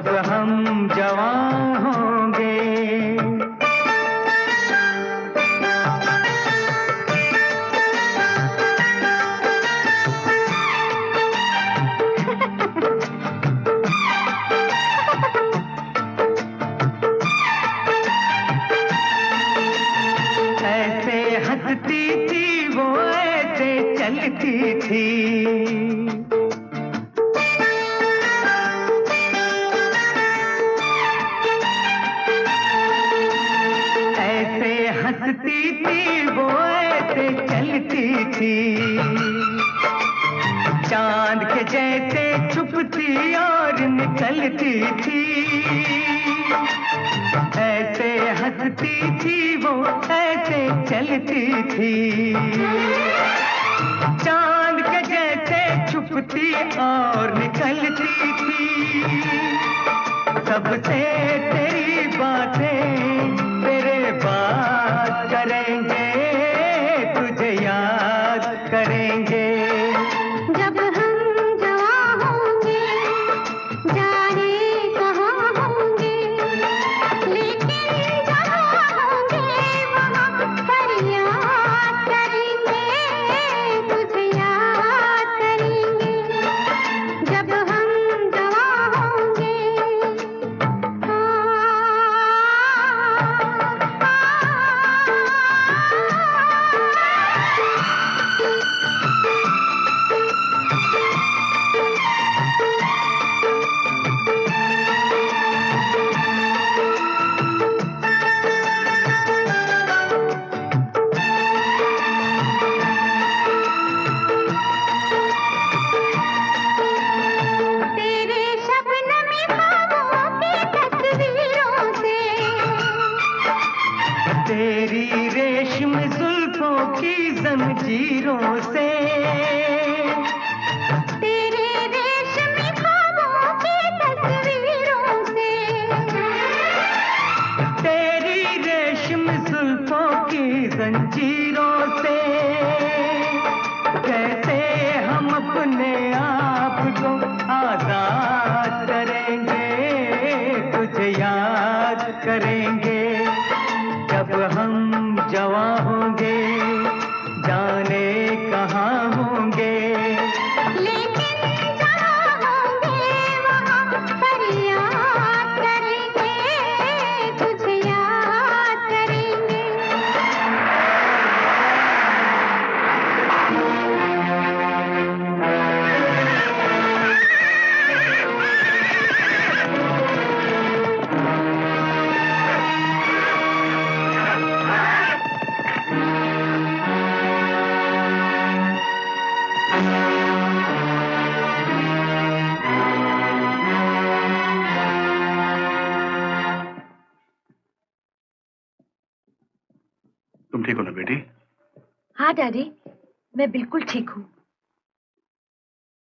जब हम जवान होंगे। ऐसे हंसती थी वो, ऐसे चलती थी, हंसती थी वो, ऐसे चलती थी, चांद के जैसे छुपती और निकलती थी। ऐसे हंसती थी वो, ऐसे चलती थी, चांद के जैसे छुपती और निकलती थी। सबसे तेरी बातें तेरे बात करेंगे, तुझे याद करेंगे। जब हम जवान होंगे, जाने कहाँ होंगे, लेकिन जहाँ होंगे वहाँ फरियाद करेंगे, तुझे याद करेंगे। जब हम जवान होंगे। तेरी रेशम जुल्फों की जंजीरों से, तेरे रेशमी ख्वाबों की तस्वीरों से, तेरी रेशम जुल्फों की जंजीरों से, कैसे हम अपने आप को आजाद करेंगे, तुझे याद करेंगे। जब हम जवान होंगे, जाने कहाँ होंगे, लेकिन जहाँ होंगे वहाँ फरियाद करेंगे, तुझे याद करेंगे। तुम ठीक हो ना बेटी? हाँ डैडी, मैं बिल्कुल ठीक हूँ।